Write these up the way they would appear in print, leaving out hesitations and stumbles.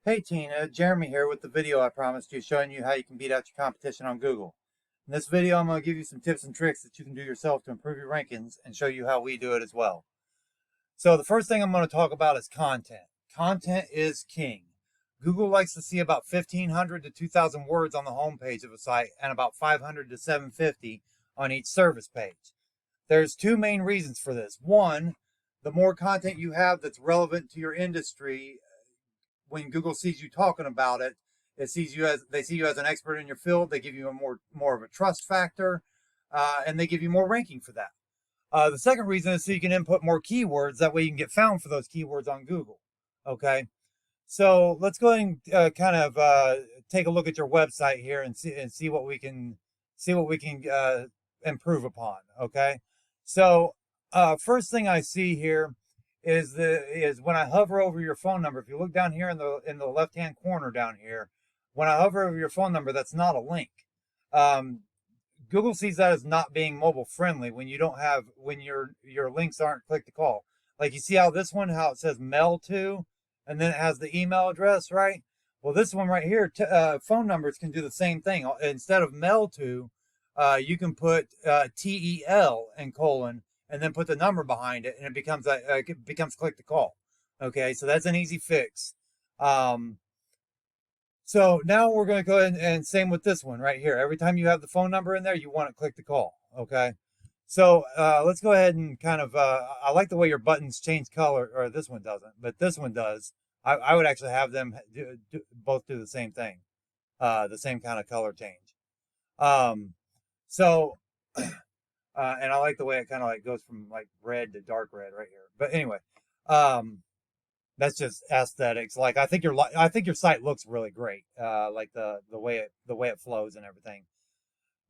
Hey Tina, Jeremy here with the video I promised you showing you how you can beat out your competition on Google. In this video, I'm going to give you some tips and tricks that you can do yourself to improve your rankings and show you how we do it as well. So the first thing I'm going to talk about is content. Content is king. Google likes to see about 1,500 to 2,000 words on the home page of a site and about 500 to 750 on each service page. There's two main reasons for this. One, the more content you have that's relevant to your industry, when Google sees you talking about it, they see you as an expert in your field. They give you a more of a trust factor, and they give you more ranking for that. The second reason is so you can input more keywords. That way you can get found for those keywords on Google. Okay, so let's go ahead and take a look at your website here and see what we can improve upon. Okay, so first thing I see here is when I hover over your phone number. If you look down here in the left hand corner down here, when I hover over your phone number, that's not a link. Google sees that as not being mobile friendly when your links aren't click to call. Like you see how this one, how it says mail to, and then it has the email address, right? Well, this one right here, phone numbers can do the same thing. Instead of mail to, you can put TEL and colon, and then put the number behind it, and it becomes click to call. Okay, so that's an easy fix. So now we're going to go ahead and same with this one right here. Every time you have the phone number in there, you want to click to call. Okay, so let's go ahead and I like the way your buttons change color, or this one doesn't, but this one does. I would actually have them both do the same thing, the same kind of color change. So and I like the way it kind of like goes from like red to dark red right here. But anyway, that's just aesthetics. Like I think your site looks really great. Like the way it flows and everything.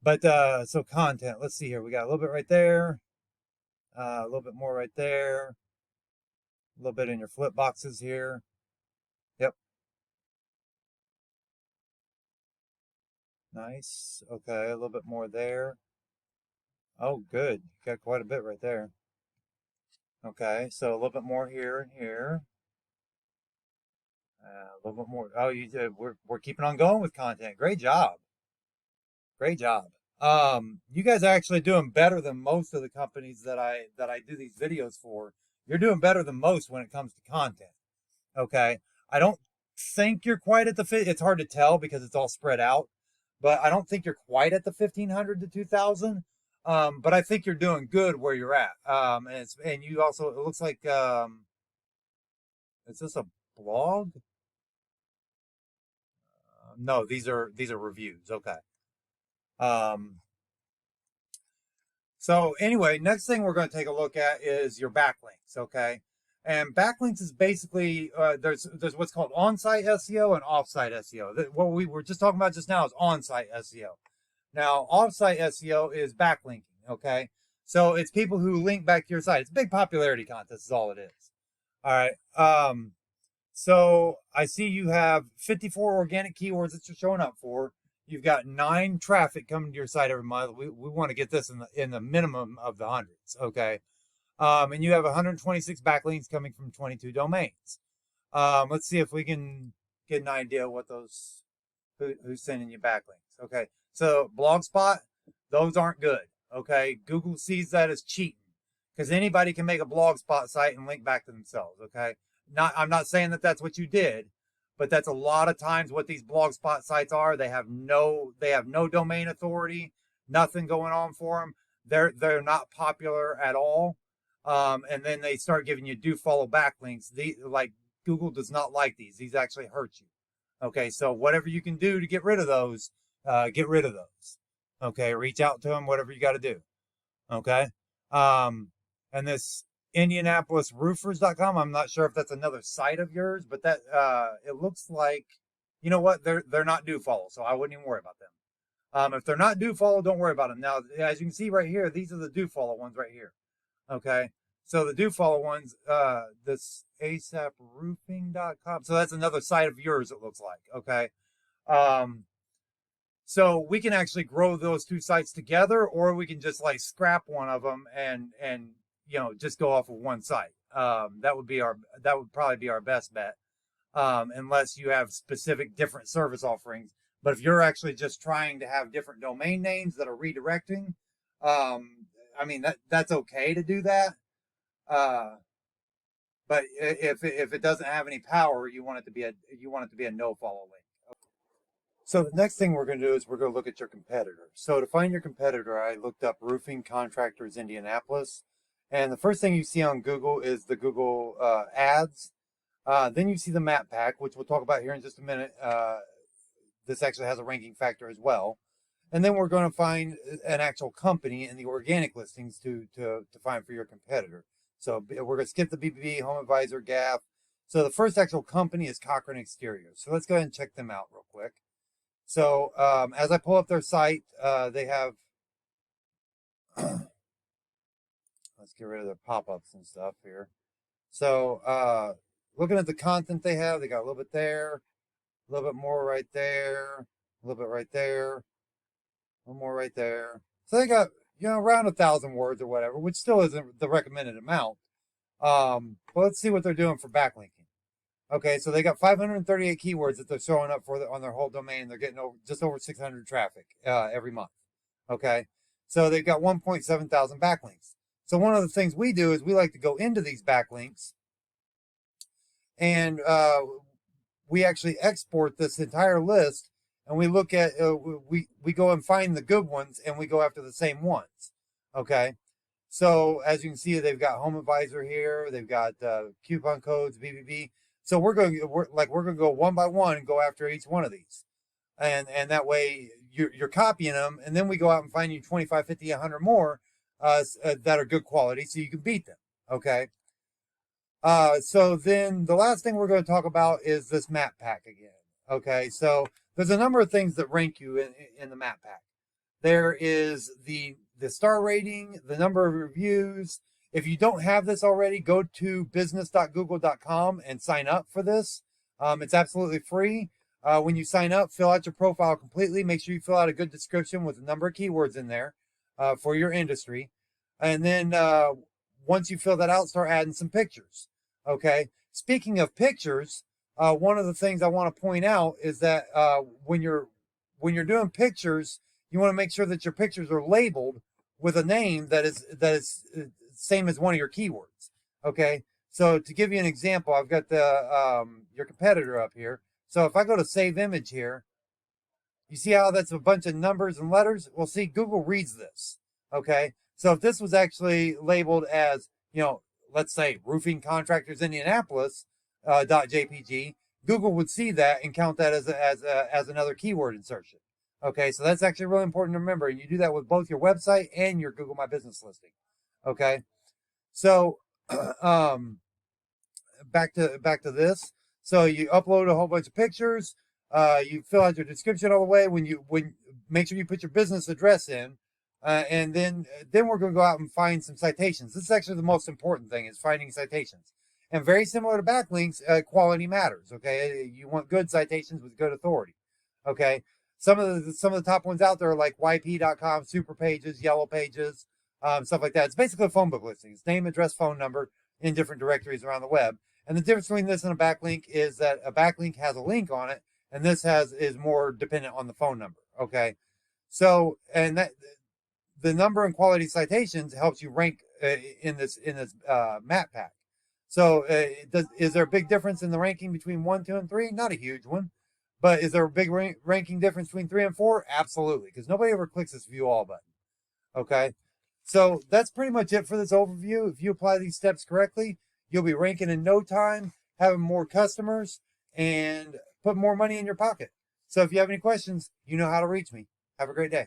But so content. Let's see here. We got a little bit right there, a little bit more right there, a little bit in your flip boxes here. Yep. Nice. Okay, a little bit more there. Oh, good. Got quite a bit right there. Okay, so a little bit more here and here. A little bit more. Oh, you did. We're keeping on going with content. Great job. Great job. You guys are actually doing better than most of the companies that I do these videos for. You're doing better than most when it comes to content. Okay. I don't think you're quite at the fit. It's hard to tell because it's all spread out, but I don't think you're quite at the 1,500 to 2,000. But I think you're doing good where you're at. And you also, it looks like, is this a blog? No, these are reviews. Okay. So anyway, next thing we're going to take a look at is your backlinks. Okay. And backlinks is basically, there's what's called on-site SEO and off-site SEO. What we were just talking about just now is on-site SEO. Now, off-site SEO is backlinking, okay? So it's people who link back to your site. It's a big popularity contest is all it is. All right. So I see you have 54 organic keywords that you're showing up for. You've got 9 traffic coming to your site every month. We want to get this in the minimum of the hundreds, okay? And you have 126 backlinks coming from 22 domains. Let's see if we can get an idea what who's sending you backlinks. Okay, so Blogspot, those aren't good. Okay, Google sees that as cheating because anybody can make a Blogspot site and link back to themselves. Okay, I'm not saying that that's what you did, but that's a lot of times what these Blogspot sites are. They have no domain authority, nothing going on for them. They're not popular at all. And then they start giving you do follow backlinks. Like Google does not like these. These actually hurt you. Okay, so whatever you can do to get rid of those, get rid of those. Okay, reach out to them, whatever you got to do. Okay, and this IndianapolisRoofers.com, I'm not sure if that's another site of yours, but that it looks like, you know what, they're not do follow, so I wouldn't even worry about them. If they're not do follow, don't worry about them. Now, as you can see right here, these are the do follow ones right here. Okay, so the do follow ones, this ASAPRoofing.com. So that's another site of yours, it looks like. Okay. So we can actually grow those two sites together, or we can just like scrap one of them and just go off of one site. That would probably be our best bet. unless you have specific different service offerings. But if you're actually just trying to have different domain names that are redirecting, I mean that's okay to do that. Uh, but if it doesn't have any power, you want it to be a no follow link. So the next thing we're going to do is we're going to look at your competitor. So to find your competitor, I looked up Roofing Contractors Indianapolis, and the first thing you see on Google is the Google ads. Then you see the map pack, which we'll talk about here in just a minute. This actually has a ranking factor as well. And then we're going to find an actual company in the organic listings to find for your competitor. So we're going to skip the BBB, Home Advisor, Gap. So the first actual company is Cochran Exterior. So let's go ahead and check them out real quick. So as I pull up their site, they have, let's get rid of their pop-ups and stuff here. So looking at the content they got a little bit there, a little bit more right there, a little bit right there, a little more right there. So they got, around 1,000 words or whatever, which still isn't the recommended amount. But let's see what they're doing for backlinking. Okay, so they got 538 keywords that they're showing up for on their whole domain. They're getting just over 600 traffic every month. Okay, so they've got 1.7 thousand backlinks. So one of the things we do is we like to go into these backlinks, and we actually export this entire list, and we look at we go and find the good ones, and we go after the same ones. Okay, so as you can see, they've got Home Advisor here. They've got coupon codes, BBB. So we're going to go one by one and go after each one of these, and that way you're copying them, and then we go out and find you 25, 50, 100 more that are good quality, so you can beat them. Okay. So then the last thing we're going to talk about is this map pack again. Okay. So there's a number of things that rank you in the map pack. There is the star rating, the number of reviews. If you don't have this already, go to business.google.com and sign up for this. It's absolutely free. When you sign up, fill out your profile completely. Make sure you fill out a good description with a number of keywords in there for your industry. And then once you fill that out, start adding some pictures. Okay. Speaking of pictures, one of the things I want to point out is that when you're doing pictures, you want to make sure that your pictures are labeled with a name that is same as one of your keywords. Okay. So to give you an example, I've got your competitor up here. So if I go to save image here, you see how that's a bunch of numbers and letters? Well, see, Google reads this. Okay. So if this was actually labeled as, let's say Roofing Contractors Indianapolis .jpg, Google would see that and count that as another keyword insertion. Okay, so that's actually really important to remember, and you do that with both your website and your Google My Business listing. Okay, so back to this. So you upload a whole bunch of pictures. You fill out your description all the way. When make sure you put your business address in, and then we're going to go out and find some citations. This is actually the most important thing, is finding citations. And very similar to backlinks, quality matters. Okay, you want good citations with good authority. Okay, some of the top ones out there are like yp.com, Super Pages, Yellow Pages, stuff like that. It's basically a phone book listing. It's name, address, phone number in different directories around the web. And the difference between this and a backlink is that a backlink has a link on it, and this is more dependent on the phone number. Okay, so and that the number and quality citations helps you rank in this map pack. So is there a big difference in the ranking between 1, 2, and 3? Not a huge one. But is there a big ranking difference between 3 and 4? Absolutely, because nobody ever clicks this view all button. Okay, so that's pretty much it for this overview. If you apply these steps correctly, you'll be ranking in no time, having more customers, and put more money in your pocket. So if you have any questions, you know how to reach me. Have a great day.